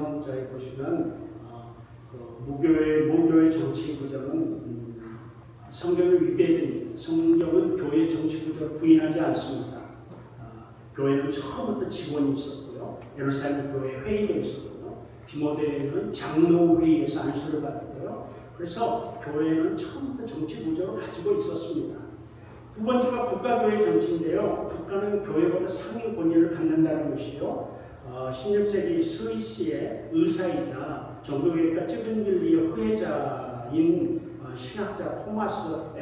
저희 보시면 무교의 정치 구조는 성경을 위배된, 성경은 교회의 정치 구조를 부인하지 않습니다. 교회는 처음부터 직원이 있었고요. 예루살렘 교회 회의도 있었고요. 디모데는 장로 회의에서 안수를 받았고요. 그래서 교회는 처음부터 정치 구조를 가지고 있었습니다. 두 번째가 국가교회 정치인데요. 국가는 교회보다 상위 권위를 갖는다는 것이요. 16세기 스위스의 의사이자 종교개혁가 쯔벤길리의 후예자인 신학자 토마스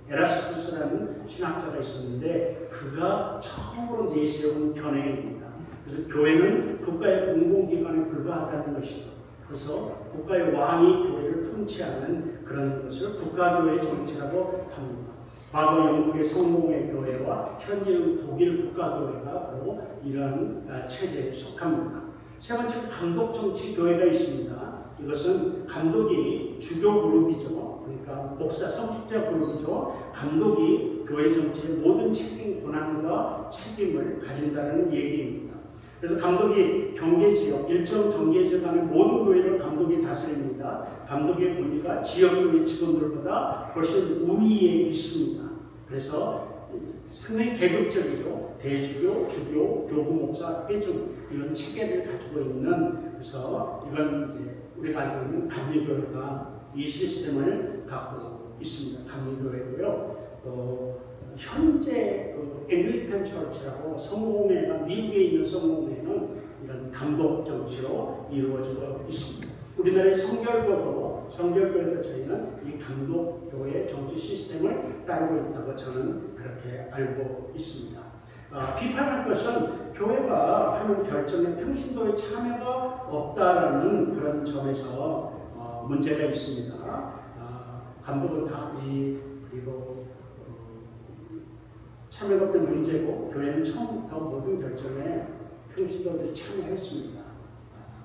에라스투스라는 신학자가 있었는데 그가 처음으로 내세운 견해입니다. 그래서 교회는 국가의 공공기관에 불과하다는 것이죠. 그래서 국가의 왕이 교회를 통치하는 그런 것을 국가교회 정치라고 합니다. 과거 영국의 성공회 교회와 현재의 독일 국가교회가 바로 이러한 체제에 속합니다. 세 번째, 감독정치 교회가 있습니다. 이것은 감독이 주교 그룹이죠. 그러니까 목사, 성직자 그룹이죠. 감독이 교회 정치의 모든 책임, 권한과 책임을 가진다는 얘기입니다. 그래서 감독이 경계지역, 일정 경계지역 안에 모든 교회를 감독이 다스립니다. 감독의 권위가 지역교회 직원들보다 훨씬 우위에 있습니다. 그래서 상당히 계급적이죠. 대주교, 주교, 교구, 목사, 회중 이런 체계를 가지고 있는, 그래서 이건 이제 우리가 알고 있는 감리교회가 이 시스템을 갖고 있습니다. 감리교회고요. 또 현재 앵글리칸 처치라고 성공회가 미국에 있는 성공회는 이런 감독 정치로 이루어지고 있습니다. 우리나라의 성결교회도 저희는 이 감독교회 정치 시스템을 따르고 있다고 저는 그렇게 알고 있습니다. 비판할 것은 교회가 하는 결정에 평신도의 참여가 없다라는 그런 점에서 문제가 있습니다. 감독은 다 그리고 참여가 없는 문제고 교회는 처음부터 모든 결정에 평신도들이 참여했습니다.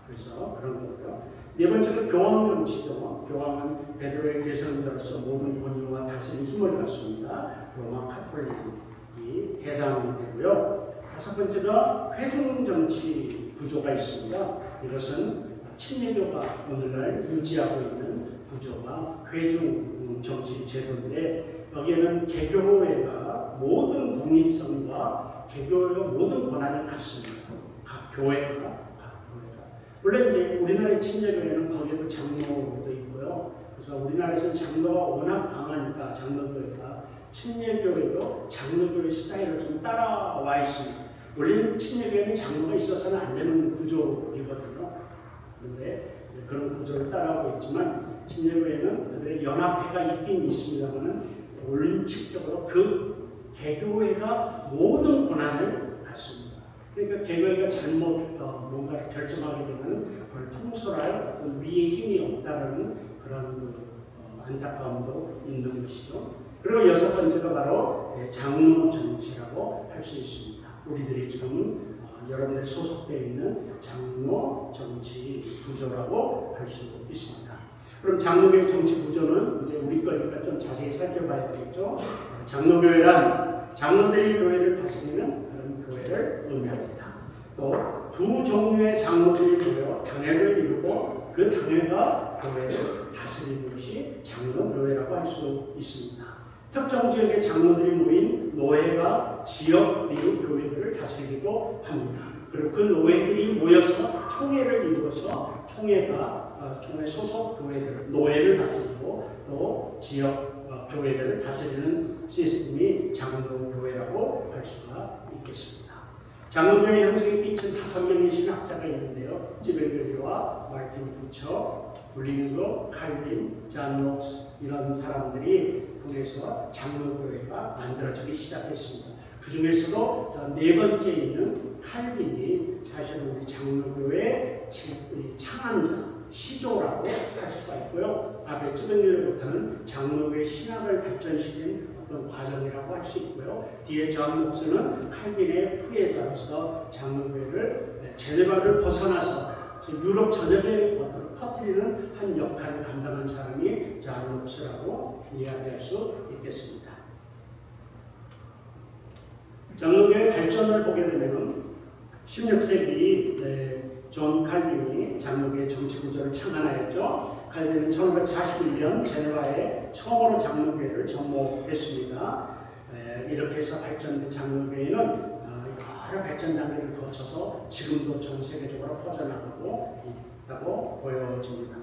그래서 그런 거고요. 네 번째는 교황 정치죠. 교황은 베드로의 계승자로서 모든 권위와 다스리는 힘을 갖습니다. 로마 카톨릭이 해당이 되고요. 다섯 번째가 회중 정치 구조가 있습니다. 이것은 침례교가 오늘날 유지하고 있는 구조가 회중 정치 제도인데 여기에는 개교회가 모든 독립성과 개교회가 모든 권한을 갖습니다. 각 교회가. 물론 이제 우리나라의 침례교회는 거기에도 장로도 있고요. 그래서 우리나라에서는 장로가 워낙 강하니까 장로교회가 침례교회도 장로교회 스타일을 좀 따라와 있습니다. 원래는 침례교회는 장로가 있어서는 안 되는 구조이거든요. 그런데 그런 구조를 따라하고 있지만 침례교회는 그들의 연합회가 있긴 있습니다만 원칙적으로 그 개교회가 모든 권한을 갖습니다. 그러니까 개교회가 잘못 뭔가 결정하게 되면 그걸 통솔할 어떤 위의 힘이 없다는 그런 안타까움도 있는 것이죠. 그리고 여섯 번째가 바로 장로 정치라고 할 수 있습니다. 우리들이 지금 여러분들 소속되어 있는 장로 정치 구조라고 할 수 있습니다. 그럼 장로교회 정치 구조는 이제 우리 거니까 좀 자세히 살펴봐야 되겠죠. 장로교회란 장로들이 교회를 다스리는 그런 교회를 의미합니다. 또 두 종류의 장로들이 모여 당회를 이루고 그 당회가 교회를 다스리는 것이 장로교회라고 할 수 있습니다. 특정 지역의 장로들이 모인 노회가 지역 내 교회들을 다스리기도 합니다. 그리고 그 노회들이 모여서 총회를 이루어서 총회 소속 교회들, 노회를 다스리고 또 지역 교회들을 다스리는 시스템이 장로교회라고 할 수가 있겠습니다. 장로교회 형성에 끼친 5명의 신학자가 있는데요. 쯔벤길리와 마르틴 부처, 블링거, 칼빈, 잔 녹스 이런 사람들이 통해서 장로교회가 만들어지기 시작했습니다. 그 중에서도 네 번째 있는 칼빈이 사실 우리 장로교회 창안자, 시조라고 할 수가 있고요. 앞에 쯔벤길리부터는 장로교회 신학을 발전시킨 어떤 과정이라고 할 수 있고요. 뒤에 존 녹스는 칼빈의 후예자로서 장로교회를 제네바를 벗어나서 유럽 전역에 퍼뜨리는 한 역할을 감당한 사람이 존 녹스라고 이야기할 수 있겠습니다. 장로교회 발전을 보게 되면 16세기 존 칼빈이 장로교의 정치 구조를 창안하였죠. 칼빈은 1541년 제네바에 처음으로 장로교회를 접목했습니다. 이렇게 해서 발전된 장로교회는 여러 발전 단계를 거쳐서 지금도 전 세계적으로 퍼져나가고 있다고 보여집니다.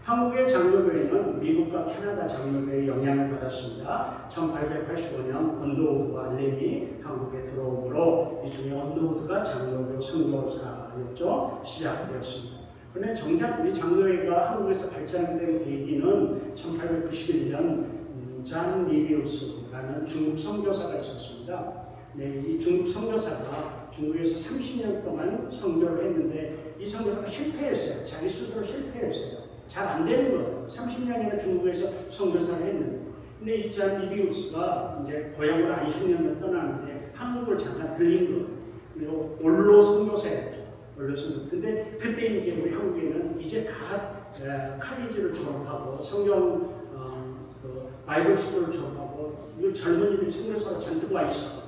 한국의 장로교회는 미국과 캐나다 장로교회의 영향을 받았습니다. 1885년 언더우드와 알렌이 한국에 들어오므로 이 중에 언더우드가 장로교 선교사였죠. 시작되었습니다. 그런데 정작 우리 장로회가 한국에서 발전된 계기는 1891년 잔 리비우스라는 중국 선교사가 있었습니다. 이 중국 선교사가 중국에서 30년 동안 선교를 했는데 이 선교사가 실패했어요. 자기 스스로 실패했어요. 잘 안 되는 거예요. 30년이나 중국에서 선교사를 했는데. 근데 이 잔 리비우스가 이제 고향으로 안식년을 떠나는데 한국을 잠깐 들린 거예요. 그리고 원로 선교사였죠. 원로 선교사. 근데 그때 이제 우리 한국에는 이제 카리지를 졸업하고 성경 바이블 스쿨을 졸업하고 젊은이들이 선교사로 잔뜩 와 있었거든요.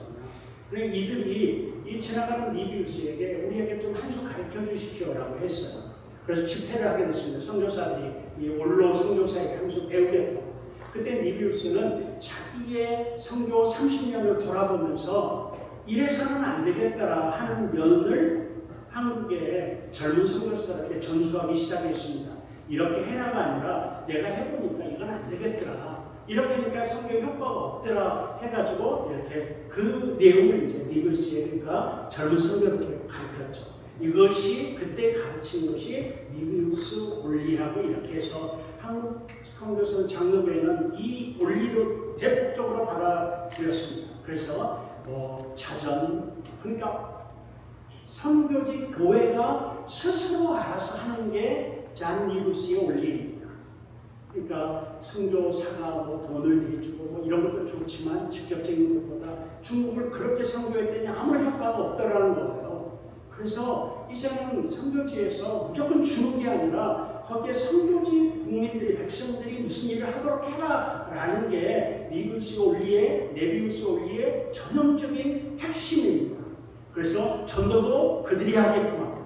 그래서 이들이 이 지나가는 리비우스에게 우리에게 좀 한 수 가르쳐 주십시오라고 했어요. 그래서 집회를 하게 됐습니다. 선교사들이 이 원로 선교사에게 한 수 배우겠다고. 그때 리비우스는 자기의 선교 30년을 돌아보면서 이래서는 안 되겠더라 하는 면을 한국의 젊은 선교사들에게 전수하기 시작했습니다. 이렇게 해라가 아니라 내가 해보니까 이건 안 되겠더라. 이렇게 하니까 성경 효과가 없더라 해가지고 이렇게 그 내용을 이제 리비우스가 젊은 선교사들에게 가르쳤죠. 이것이 그때 가르친 것이 리비우스 원리라고 이렇게 해서 한국 선교사 장로교회는 이 원리를 대폭적으로 받아들였습니다. 그래서 자전 그러니까 선교지 교회가 스스로 알아서 하는 게 잔 리비우스의 원리입니다. 그러니까 선교사가 돈을 대주고 이런 것도 좋지만 직접적인 것보다 중국을 그렇게 선교했더니 아무런 효과가 없다라는 거예요. 그래서 이제는 선교지에서 무조건 주는 게 아니라 거기에 선교지 국민들이 백성들이 무슨 일을 하도록 해라라는 게 리비우스 원리의 전형적인 핵심입니다. 그래서 전도도 그들이 하겠구만,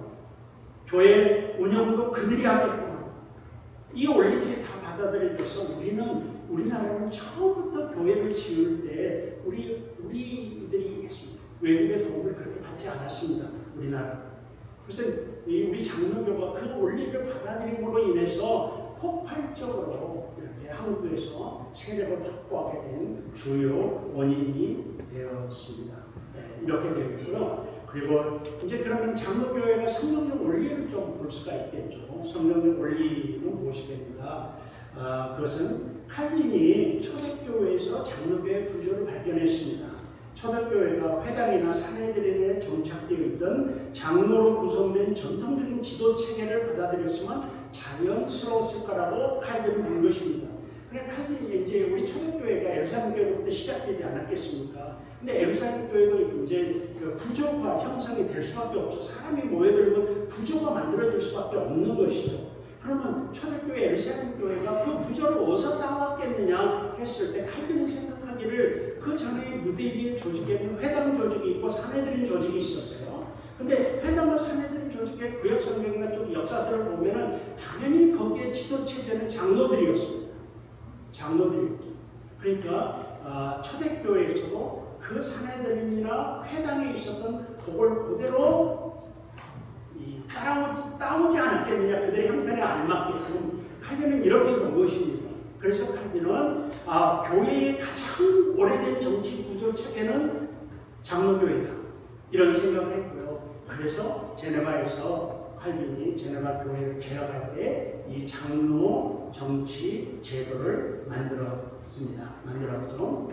교회 운영도 그들이 하겠구만. 이 원리들이 다 받아들여져서 우리나라는 처음부터 교회를 지을 때 우리들이 했습니다. 외국의 도움을 그렇게 받지 않았습니다. 우리나라. 그래서 우리 장로교가 그 원리를 받아들임으로 인해서 폭발적으로 이렇게 한국에서 세력을 확보하게 된 주요 원인이 되었습니다. 이렇게 되고요. 그리고 이제 그러면 장로교회가 성경적 원리를 좀 볼 수가 있겠죠. 성경적 원리는 무엇이겠는가? 그것은 칼빈이 초대교회에서 장로교회 구조를 발견했습니다. 초대교회가 회당이나 사내들에 정착되어 있던 장로로 구성된 전통적인 지도 체계를 받아들였으면 자연스러웠을 거라고 칼빈은 본 것입니다. 그래 칼빈이 이제 우리 초대교회가 예루살렘 교회로부터 시작되지 않았겠습니까? 근데 예루살렘 교회도 이제 그 구조가 형성이 될 수밖에 없죠. 사람이 모여들면 구조가 만들어질 수밖에 없는 것이죠. 그러면 초대교회 예루살렘 교회가 그 구조를 어디서 따왔겠느냐 했을 때 칼빈이 생각하기를 그 전에 유대인의 조직에는 회당 조직이 있고 사내들인 조직이 있었어요. 근데 회당과 사내들인 조직의 구약 성경이나 쪽 역사서를 보면은 당연히 거기에 지도 체제는 장로들이었습니다. 장로들이었죠. 그러니까 초대교회에서도 그 사내들이나 회당에 있었던 그걸 그대로 따오지 않았겠느냐, 그들의 형편에 알맞게끔. 칼빈은 이렇게 본 것입니다. 그래서 칼빈은 교회의 가장 오래된 정치 구조 체계는 장로교회다, 이런 생각을 했고요. 그래서 제네바에서 칼빈이 제네바 교회를 개혁할 때 이 장로 정치 제도를 만들었죠.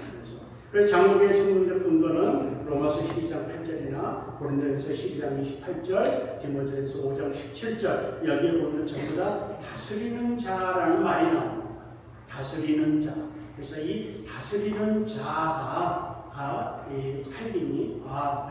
그래서 장로교회 성경적 근거는 로마서 12장 8절이나 고린도전서 12장 28절, 디모데전서 5장 17절, 여기에 보면 전부 다 다스리는 자라는 말이 나옵니다. 다스리는 자. 그래서 이 다스리는 자가 이 칼빈이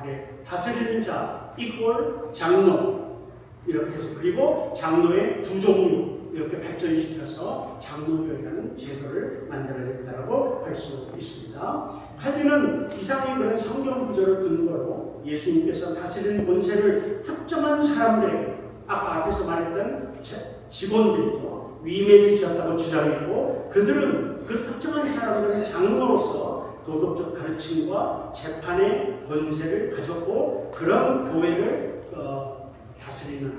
그래, 다스리는 자 이꼴 장로 이렇게 해서, 그리고 장로의 두 종류 이렇게 발전시켜서 장로교회라는 제도를 만들어냈다고 할 수 있습니다. 칼빈은 이상의 그런 성경 구조를 근거로 예수님께서 다스리는 권세를 특정한 사람들에게, 아까 앞에서 말했던 직원들이죠. 위임해 주셨다고 주장했고 그들은 그 특정한 사람들은 장로로서 도덕적 가르침과 재판의 권세를 가졌고 그런 교회를 다스리는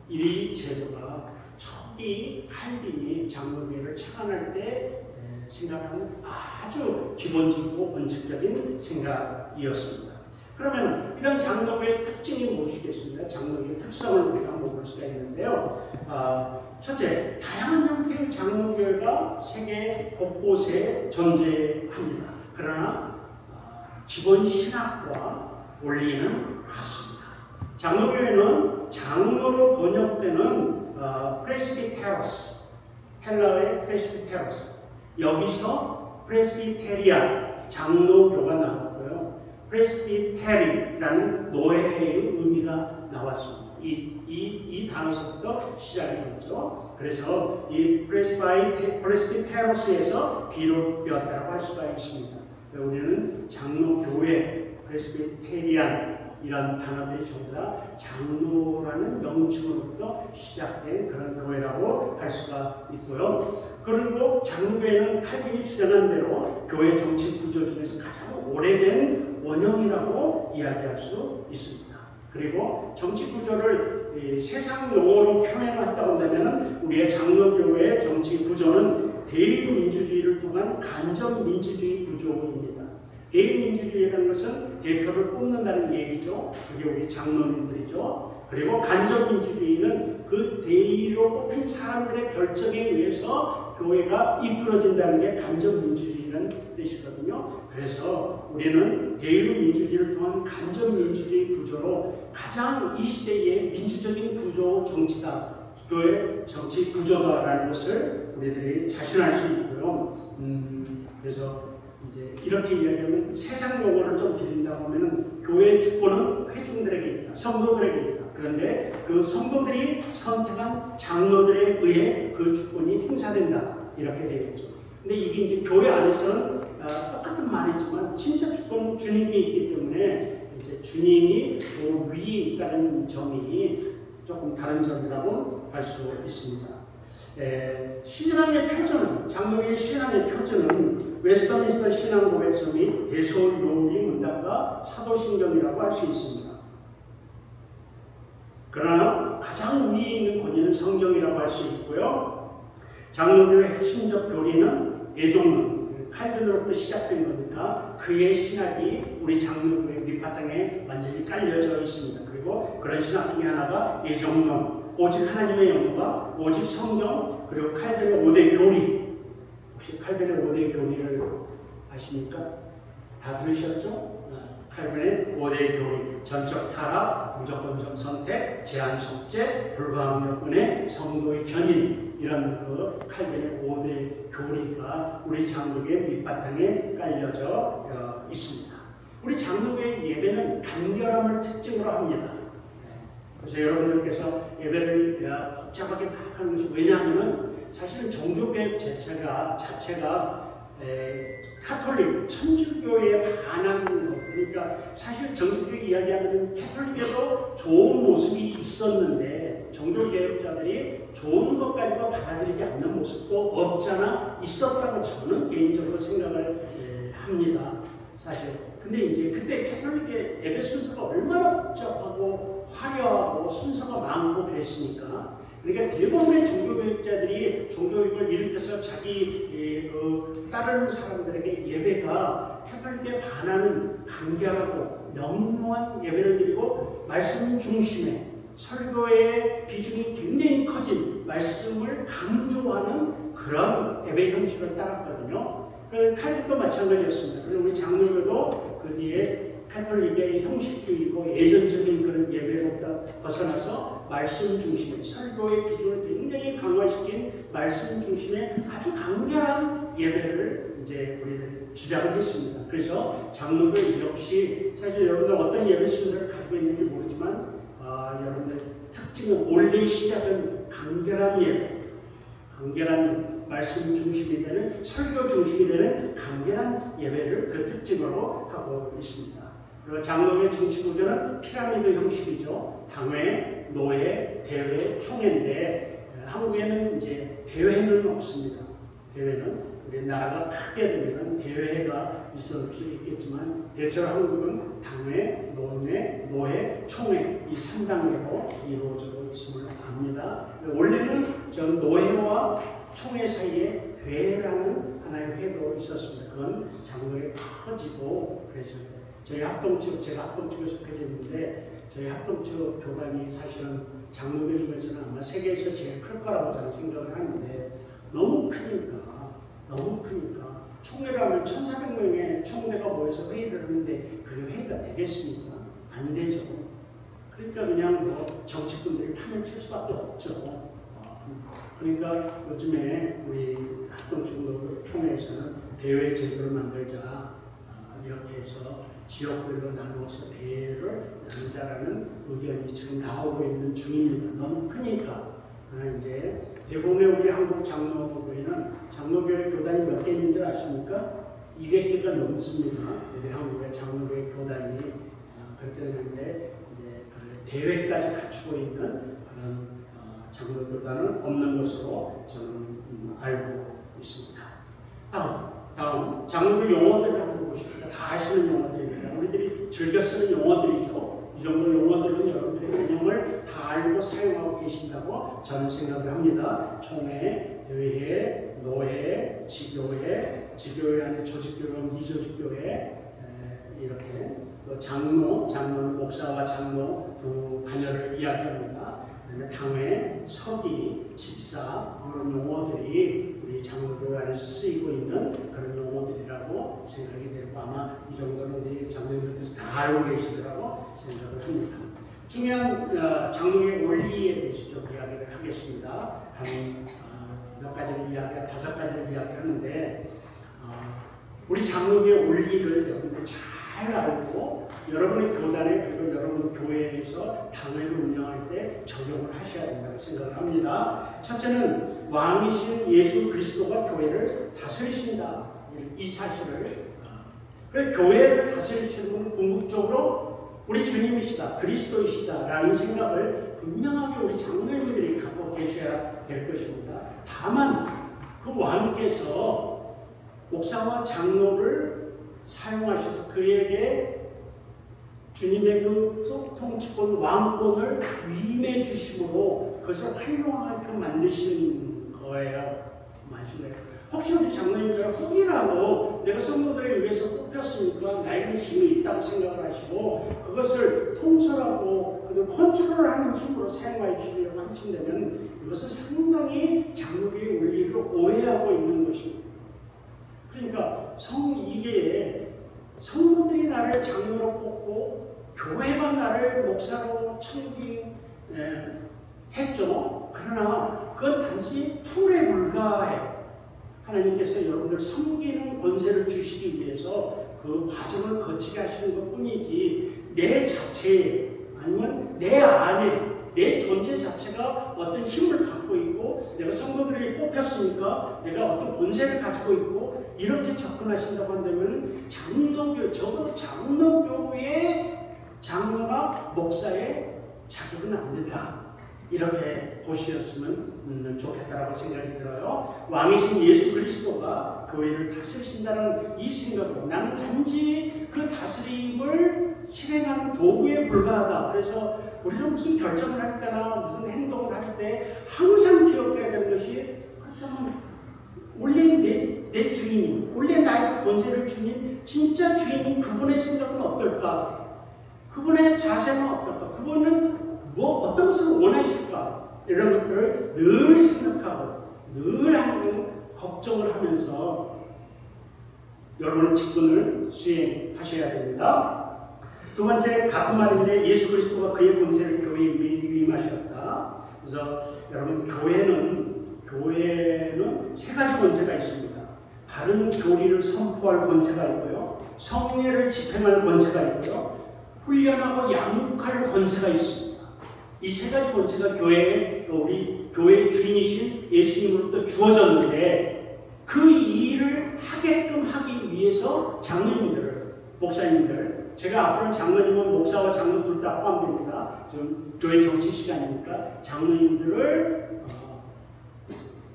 이 제도가 초기 칼빈이 장로교회를 창안할 때 생각하는 아주 기본적이고 원칙적인 생각이었습니다. 그러면 이런 장로교의 특징이 무엇이겠습니까? 장로교의 특성을 우리가 한번 볼 수가 있는데요. 첫째, 다양한 형태의 장로교회가 세계 곳곳에 존재합니다. 그러나 기본 신학과 원리는 같습니다. 장로교회는 장로로 번역되는 프레스비테로스, 헬라어의 프레스비테로스, 여기서 프레스비테리안, 장로교가 나왔고요. 프레스비테리라는 노예의 의미가 나왔습니다. 이 단어서부터 시작이 됐죠. 그래서 이 프레스비테로스에서 비롯되었다고 할 수가 있습니다. 우리는 장로교회, 프레스비테리안 이런 단어들이 전부 다 장로라는 명칭으로부터 시작된 그런 교회라고 할 수가 있고요. 그리고 장로교회는 칼빈이 주장한 대로 교회 정치 구조 중에서 가장 오래된 원형이라고 이야기할 수 있습니다. 그리고 정치 구조를 세상 용어로 표현한다고 한다면 우리의 장로교회의 정치 구조는 대의민주주의를 통한 간접민주주의 구조입니다. 대의민주주의라는 것은 대표를 뽑는다는 얘기죠. 그게 우리 장로님들이죠. 그리고 간접민주주의는 그 대의로 뽑힌 사람들의 결정에 의해서 교회가 이끌어진다는 게 간접민주주의라는 뜻이거든요. 그래서 우리는 대의민주주의를 통한 간접민주주의 구조로 가장 이 시대의 민주적인 구조 정치다. 교회 정치 구조다라는 것을 우리들이 자신할 수 있고요. 그래서 이제 이렇게 이야기하면 세상 용어를 좀 빌린다고 하면은 교회의 주권은 회중들에게 있다, 성도들에게 있다. 그런데 그 성도들이 선택한 장로들에 의해 그 주권이 행사된다. 이렇게 되겠죠. 근데 이게 이제 교회 안에서는 똑같은 말이지만 진짜 주권은 주님께 있기 때문에 이제 주님이 그 위에 있다는 점이 조금 다른 점이라고 할 수 있습니다. 신앙의 표준은 장로교의 신앙의 표준은 웨스터민스터 신앙고백서 및 대소요리 문답과 사도신경이라고 할 수 있습니다. 그러나 가장 위에 있는 권위는 성경이라고 할 수 있고요. 장로교의 핵심적 교리는 예종론, 칼빈으로부터 시작된 거니까 그의 신학이 우리 장로교의 밑바탕에 완전히 깔려져 있습니다. 그리고 그런 신학 중에 하나가 예종론, 오직 하나님의 영과 오직 성경, 그리고 칼빈의 5대 교리. 혹시 칼빈의 5대 교리를 아십니까? 다 들으셨죠? 칼빈의 5대 교리. 전적 타락, 무조건적 선택, 제한 속죄, 불가항력 은혜, 성도의 견인. 이런 그 칼빈의 5대 교리가 우리 장로교의 밑바탕에 깔려져 있습니다. 우리 장로교의 예배는 간결함을 특징으로 합니다. 그래서 여러분들께서 예배를 복잡하게 막 하는 것이 왜냐하면 사실은 종교개혁 자체가 카톨릭, 천주교에 반하는 것. 그러니까 사실 정치적으로 이야기하면 카톨릭에도 좋은 모습이 있었는데 종교개혁자들이 좋은 것까지도 받아들이지 않는 모습도 없잖아 있었다고 저는 개인적으로 생각을 합니다. 사실. 근데 이제 그때 카톨릭의 예배 순서가 얼마나 복잡하고 화려하고 순서가 많고 그랬으니까. 그러니까 대부분의 종교교육자들이 종교교육을 일으켜서 자기 따르는 사람들에게 예배가 카톨릭에 반하는 간결하고 명료한 예배를 드리고 말씀 중심의 설교의 비중이 굉장히 커진 말씀을 강조하는 그런 예배 형식을 따랐거든요. 칼빈도 마찬가지였습니다. 그리고 우리 장로교도 그 뒤에 카톨릭의 형식주의고 예전적인 그런 예배로부터 벗어나서 말씀 중심의 설교의 비중을 굉장히 강화시킨 말씀 중심의 아주 간결한 예배를 이제 우리들 주장을 했습니다. 그래서 장로교 역시 사실 여러분들 어떤 예배 순서를 가지고 있는지 모르지만 여러분들 특징은 원래 시작은 간결한 예배, 간결한 말씀 중심이 되는 설교 중심이 되는 간결한 예배를 그 특징으로 하고 있습니다. 그리고 장로교의 정치 구조는 피라미드 형식이죠. 당회, 노회, 대회, 총회인데 한국에는 이제 대회는 없습니다. 대회는 우리 나라가 크게 되면 대회가 있을 수 있겠지만 대체로 한국은 당회, 논회, 노회, 총회 이 3단계로 이루어져 있음을 압니다. 원래는 저 노회와 총회 사이에 대회라는 하나의 회도 있었습니다. 그건 장로에 커지고 그래서 저희 합동측, 제가 합동측에 속해져 있는데 저희 합동측 교단이 사실은 장로교 중에서는 아마 세계에서 제일 클 거라고 저는 생각을 하는데 너무 크니까 총회라면 1,400명의 총회가 모여서 회의를 하는데 그게 회의가 되겠습니까? 안 되죠. 그러니까 그냥 뭐 정치꾼들이 판을 칠 수밖에 없죠. 그러니까 요즘에 우리 합동측 총회에서는 대회 제도를 만들자 이렇게 해서 지역별로 나누어서 대회를 나누자라는 의견이 지금 나오고 있는 중입니다. 너무 크니까. 그러나 이제 대부분의 우리 한국 장로교회는 장로교회 교단이 몇 개 있는 줄 아십니까? 200개가 넘습니다. 우리 한국의 장로교회 교단이 그렇게 되는데 이제 그 대회까지 갖추고 있는 그런 장로교단은 없는 것으로 저는 알고 있습니다. 다음 장로교 용어들을 한번 보십시다. 다 아시는 용어들입니다. 우리들이 즐겨 쓰는 용어들이죠. 이 정도 용어들은 여러분들이 개념을 다 알고 사용하고 계신다고 저는 생각을 합니다. 총회, 대회, 노회, 지교회, 지교회 안에 조직교회, 미조직교회 이렇게 또 장로는 목사와 장로 두 반열을 이야기합니다. 그다음에 당회, 서기, 집사 이런 용어들이 우리 장로교회 안에서 쓰이고 있는 그런 용어들이라고 생각이 되고 아마 이 정도는 우리 장로님께서 다 알고 계시더라고 생각을 합니다. 중요한 장로의 원리에 대해서 좀 이야기를 하겠습니다. 몇 가지를 다섯 가지를 이야기하는데 우리 장로의 원리를 여러분들 잘 알고 여러분의 교단에 그리고 여러분 교회에서 당회를 운영할 때 적용을 하셔야 된다고 생각을 합니다. 첫째는 왕이신 예수 그리스도가 교회를 다스리신다. 이 사실을 그래서 교회를 다스리시는 분은 궁극적으로 우리 주님이시다, 그리스도이시다라는 생각을 분명하게 우리 장로님들이 갖고 계셔야 될 것입니다. 다만 그 왕께서 목사와 장로를 사용하셔서 그에게 주님의 그 통치권, 왕권을 위임해 주심으로 그것을 활용하게끔 만드신 거예요. 혹시 우리 장로님들 혹이라도 내가 성도들에 의해서 뽑혔으니까 나에게 힘이 있다고 생각을 하시고 그것을 통솔하고 컨트롤하는 힘으로 사용하시려고 하신다면 이것은 상당히 장로교의 원리를 오해하고 있는 것입니다. 그러니까 이게 성도들이 나를 장로로 뽑고 교회가 나를 목사로 했죠. 그러나 그건 단순히 툴에 불과해요. 하나님께서 여러분들 섬기는 권세를 주시기 위해서 그 과정을 거치게 하시는 것 뿐이지 내 자체에 아니면 내 안에 내 존재 자체가 어떤 힘을 갖고 있고 내가 성도들이 뽑혔으니까 내가 어떤 권세를 가지고 있고 이렇게 접근하신다고 한다면 적어도 장로교의 장로나 목사의 자격은 안 된다. 이렇게 보시었으면 좋겠다라고 생각이 들어요. 왕이신 예수 그리스도가 교회를 다스리신다는 이 생각으로 나는 단지 그 다스림을 실행하는 도구에 불과하다. 그래서 우리가 무슨 결정을 할 때나 무슨 행동을 할 때 항상 기억해야 되는 것이 그렇다면 원래 내 주인이 원래 나에게 권세를 주인 진짜 주인인 그분의 생각은 어떨까? 그분의 자세는 어떨까? 그분은 어떤 것을 원하실까? 이런 것들을 늘 생각하고 늘 걱정을 하면서 여러분의 직분을 수행하셔야 됩니다. 두 번째 같은 말인데 예수 그리스도가 그의 권세를 교회에 위임하셨다. 그래서 여러분 교회는 세 가지 권세가 있습니다. 바른 교리를 선포할 권세가 있고요. 성례를 집행할 권세가 있고요. 훈련하고 양육할 권세가 있습니다. 이 세 가지 권세가 우리 교회의 주인이신 예수님으로부터 주어졌는데 그 일을 하게끔 하기 위해서 장로님들, 목사님들, 제가 앞으로는 장로님은 목사와 장로 둘 다 포함됩니다. 좀 교회 정치 시간이니까 장로님들을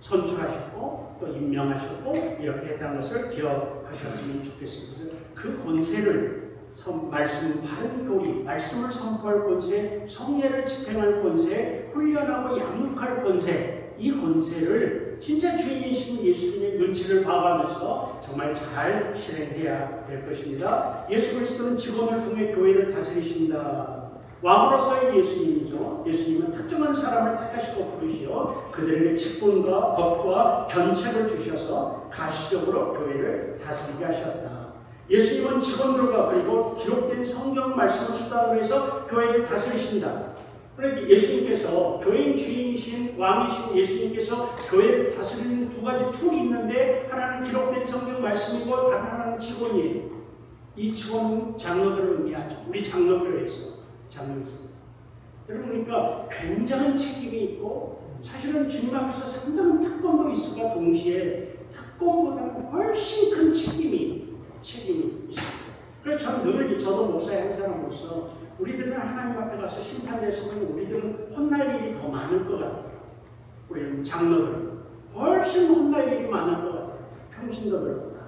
선출하셨고 또 임명하셨고 이렇게 했다는 것을 기억하셨으면 좋겠습니다. 그래서 그 권세를 말씀, 바른 교리, 말씀을 선포할 권세, 성례를 집행할 권세, 훈련하고 양육할 권세, 이 권세를 진짜 주인이신 예수님의 눈치를 봐가면서 정말 잘 실행해야 될 것입니다. 예수 그리스도는 직원을 통해 교회를 다스리신다. 왕으로서의 예수님이죠. 예수님은 특정한 사람을 택하시고 부르시어 그들에게 직분과 법과 견책을 주셔서 가시적으로 교회를 다스리게 하셨다. 예수님은 직원들과 그리고 기록된 성경 말씀을 수단으로 해서 교회를 다스리신다. 그러니까 예수님께서 교회의 주인이신 왕이신 예수님께서 교회를 다스리는 두 가지 툴이 있는데 하나는 기록된 성경 말씀이고 다른 하나는 직원이에요. 이 직원은 장로들을 의미하죠. 우리 장로교회에서 장로에서. 여러분 그러니까 굉장한 책임이 있고 사실은 주님 앞에서 상당한 특권도 있으나 동시에 특권보다는 훨씬 큰 책임이 있습니다. 그래서 저도 목사의 한 사람으로서 우리들은 하나님 앞에 가서 심판됐으면 우리들은 혼날 일이 더 많을 것 같아요. 우리 장로들은 훨씬 혼날 일이 많을 것 같아요. 평신도들보다.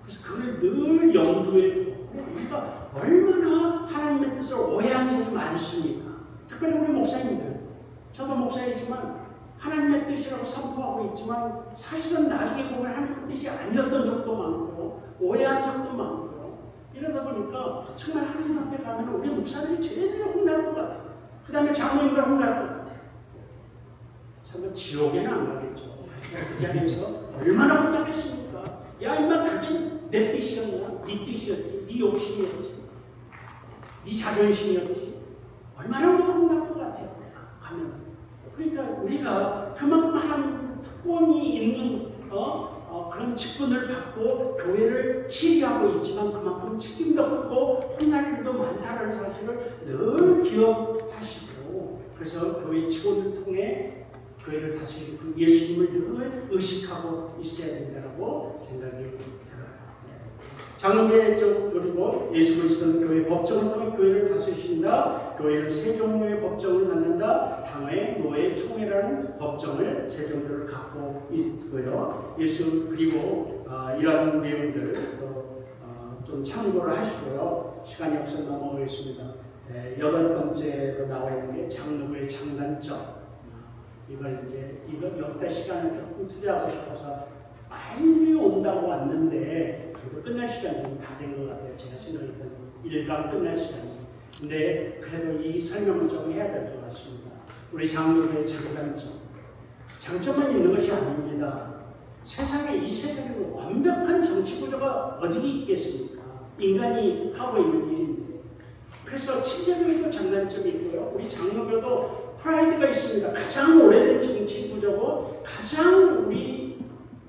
그래서 그걸 늘 염두에 두고 우리가 얼마나 하나님의 뜻을 오해한 적이 많습니까? 특별히 우리 목사님들. 저도 목사이지만 하나님의 뜻이라고 선포하고 있지만 사실은 나중에 보면 하나님의 뜻이 아니었던 적도 많고 오해한 적도 많고요. 이러다 보니까 정말 하나님 앞에 가면 우리 목사들이 제일 혼날 것 같아요. 그 다음에 장로님들 혼날 것 같아요. 정말 지옥에는 안 가겠죠. 그 자리에서 얼마나 혼나겠습니까? 야 임마 그게 내 뜻이었나? 네 뜻이었지. 네 욕심이었지. 네 자존심이었지. 얼마나 우리가 혼날 것 같아요. 가면. 그러니까 우리가 그만큼 하나님 특권이 있는 그런 직분을 받고 교회를 치리하고 있지만 그만큼 책임도 크고 혼날 일도 많다는 사실을 늘 기억하시고 그래서 교회 직원을 통해 교회를 다스리는 그 예수님을 늘 의식하고 있어야 된다고 생각이 들어요. 장로교회 그리고 예수 그리스도는 교회 법정을 통해 교회를 다스리신다. 교회는 세 종류의 법정을 갖는다. 당회, 노예, 총회라는 법정을 세 종류를 갖고 있고요. 예수 그리고 이런 내용들 좀 참고를 하시고요. 시간이 없어서 넘어가겠습니다. 8번째로 나와 있는 게 장로교의 장단점. 여기다 시간을 조금 투자하고 싶어서 빨리 온다고 왔는데 그래도 끝날 시간이 다 된 것 같아요. 제가 생각했던 1강 끝날 시간이. 근데 그래도 이 설명을 좀 해야 될 것 같습니다. 우리 장로교의 장단점. 장점만 있는 것이 아닙니다. 이 세상에 완벽한 정치 구조가 어디 있겠습니까? 인간이 하고 있는 일인데. 그래서 친자교회도 장단점이 있고요. 우리 장로교도 프라이드가 있습니다. 가장 오래된 정치 구조고 가장 우리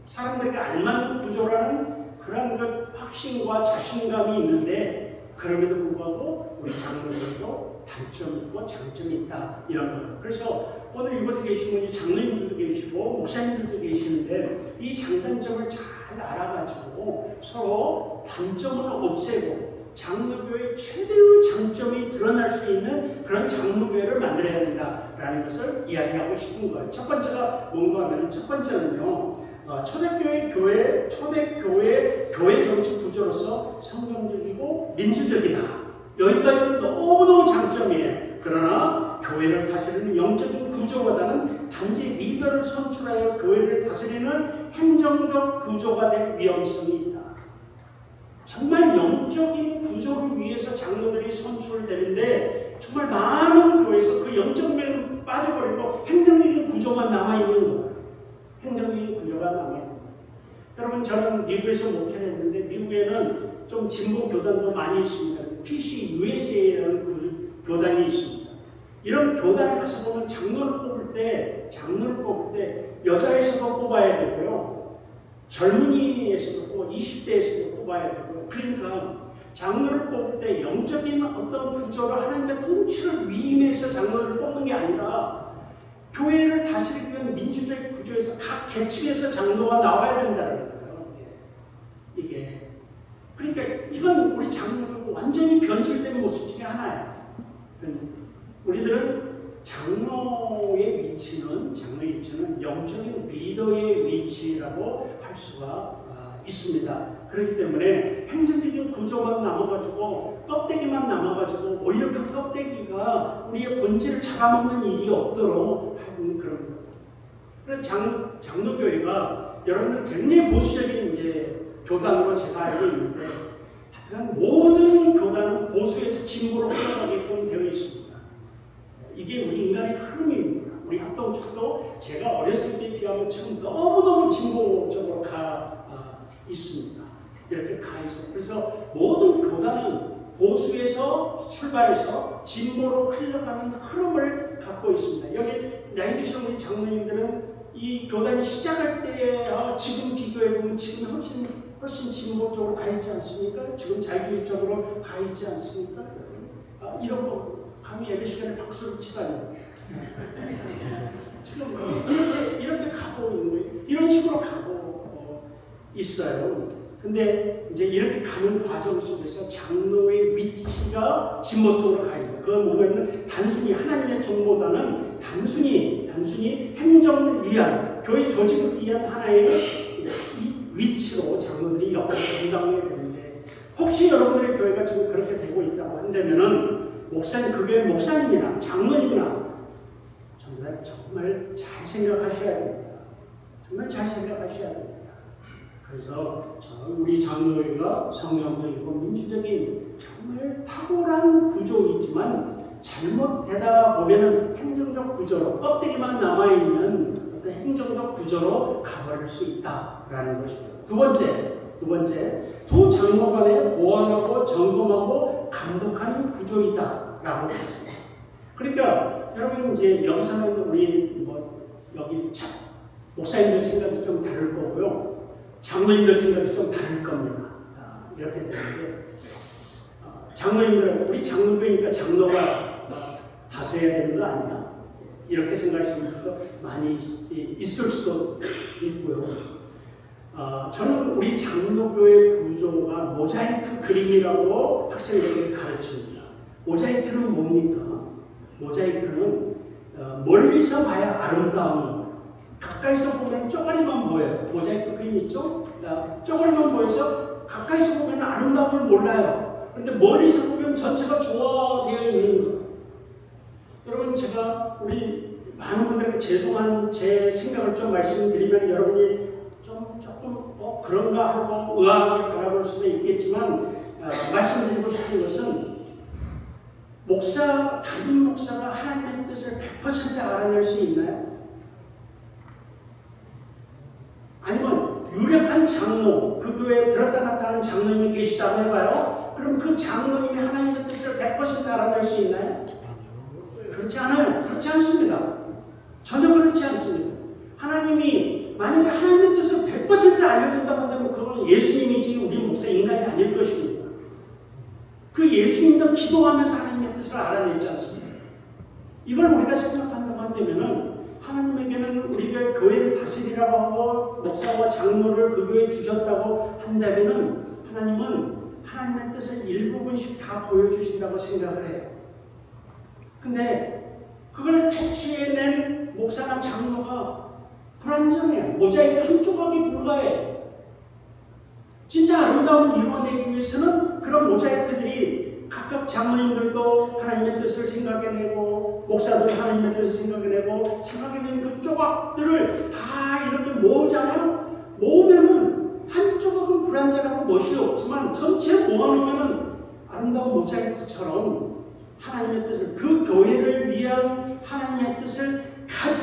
사람들에게 알맞는 구조라는 그런 확신과 자신감이 있는데 그럼에도 불구하고 우리 장로님도 단점이 있고 장점이 있다 이런 거예요. 그래서 오늘 이곳에 계신 분이 장로님들도 계시고 목사님들도 계시는데 이 장단점을 잘 알아가지고 서로 단점은 없애고 장로교의 최대의 장점이 드러날 수 있는 그런 장로교회를 만들어야 된다라는 것을 이야기하고 싶은 거예요. 첫 번째가 뭔가 하면 첫 번째는요. 초대교회 교회 정치 구조로서 성경적이고 민주적이다. 여기까지는 너무너무 장점이에요. 그러나 교회를 다스리는 영적인 구조보다는 단지 리더를 선출하여 교회를 다스리는 행정적 구조가 될 위험성이 있다. 정말 영적인 구조를 위해서 장로들이 선출되는데 정말 많은 교회에서 그 영적 면은 빠져버리고 행정적인 구조만 남아있는 거예요. 행정적인 구조가 남아있는 거예요. 여러분 저는 미국에서 목회를 했는데 미국에는 좀 진보 교단도 많이 있습니다. PC USA라는 교단이 있습니다. 이런 교단에 가서 보면 장로를 뽑을 때 여자에서도 뽑아야 되고요. 젊은이에서도 뽑고 20대에서도 뽑아야 되고요. 그러니까 장로를 뽑을 때 영적인 어떤 구조로 하나님의 통치를 위임해서 장로를 뽑는 게 아니라 교회를 다스리기 위한 민주적인 구조에서 각 계층에서 장로가 나와야 된다는 거예요. 이게 그러니까 이건 우리 장로교 완전히 변질된 모습 중에 하나예요. 우리들은 장로의 위치는 영적인 리더의 위치라고 할 수가 있습니다. 그렇기 때문에 행정적인 구조만 남아가지고 껍데기만 남아가지고 오히려 그 껍데기가 우리의 본질을 잡아먹는 일이 없도록 하는 그런 것. 그래서 장로교회가 여러분들 굉장히 보수적인 이제 교단으로 제가 알고 있는데 하여튼 모든 교단은 보수에서 진보로 흘러가게끔 되어 있습니다. 이게 우리 인간의 흐름입니다. 우리 합동처도 제가 어렸을 때에 비하면 지금 너무너무 진보적으로 가 있습니다. 이렇게 가 있어요. 그래서 모든 교단은 보수에서 출발해서 진보로 흘러가는 흐름을 갖고 있습니다. 여기 나이 드신 우리 장로님들은 이 교단이 시작할 때와 지금 비교해보면 지금 훨씬 진보적으로 가 있지 않습니까? 지금 자유주의적으로 가 있지 않습니까? 이런 거 감히 예배 시간에 박수를 치다니. 지금 이렇게 가고 있는 거예요. 이런 식으로 가고 있어요. 근데 이제 이렇게 가는 과정 속에서 장로의 위치가 진보 쪽으로 가 있는 거예요. 그건 뭐냐면 단순히 하나님의 종보다는 단순히 행정을 위한 교회 조직을 위한 하나의 위치로 장로들이 역할을 감당해야 되는데 혹시 여러분들의 교회가 지금 그렇게 되고 있다고 한다면은 목사님, 그 교회 목사님이나 장로님이나 정말 잘 생각하셔야 됩니다. 정말 잘 생각하셔야 됩니다. 그래서 우리 장로회가 성령적이고 민주적인 정말 탁월한 구조이지만 잘못되다 보면은 행정적 구조로 껍데기만 남아있는 어떤 행정적 구조로 가버릴 수 있다라는 것입니다. 두 번째, 두 장로 간에 보완하고 점검하고 감독하는 구조이다라고 했습니다. 그러니까 여러분 이제 여기서는 우리 여기 목사님들 생각이 좀 다를 거고요. 장로님들 생각이 좀 다를 겁니다. 이렇게 되는데 장로님들은 우리 장로교니까 장로가 다스려야 되는 거 아니야? 이렇게 생각하시는 분도 많이 있을 수도 있고요. 저는 우리 장로교의 구조가 모자이크 그림이라고 학생들에게 가르칩니다. 모자이크는 뭡니까? 모자이크는 멀리서 봐야 아름다운, 가까이서 보면 쪼가리만 보여요. 모자이크 그림 있죠? 쪼가리만 보여서 가까이서 보면 아름다움을 몰라요. 그런데 멀리서 보면 전체가 조화되어 있는 거예요. 여러분, 제가 우리 많은 분들에게 죄송한 제 생각을 좀 말씀드리면 여러분이 조금 그런가 하고 의아하게 바라볼 수도 있겠지만 말씀드리고 싶은 것은 담임 목사가 하나님의 뜻을 100% 알아낼 수 있나요? 아니면 유력한 장로, 그 교회에 들었다 놨다 하는 장로님이 계시다고 해봐요. 그럼 그 장로님이 하나님의 뜻을 100% 알아낼 수 있나요? 그렇지 않아요. 그렇지 않습니다. 전혀 그렇지 않습니다. 하나님이 만약에 하나님의 뜻을 100% 알려준다고 한다면 그건 예수님이지 우리 목사 인간이 아닐 것입니다. 그 예수님도 기도하면서 하나님의 뜻을 알아내지 않습니다. 이걸 우리가 생각한다고 한다면은 하나님에게는 우리가 교회를 다스리라고 하고 목사와 장로를 그 교회에 주셨다고 한다면은 하나님은 하나님의 뜻을 일부분씩 다 보여주신다고 생각을 해요. 근데 그걸 캐치해낸 목사나 장로가 불완전해요. 모자이크 한 조각이 불과해요. 진짜 아름다움을 이루어내기 위해서는 그런 모자이크들이 각각 장로님들도 하나님의 뜻을 생각해내고 목사도 하나님의 뜻을 생각해내는 그 조각들을 다 이렇게 모으잖아요. 모으면은 한 조각은 불완전하고 멋이 없지만 전체를 모아놓으면은 아름다운 모자이크처럼 하나님의 뜻을, 그 교회를 위한 하나님의 뜻을 같이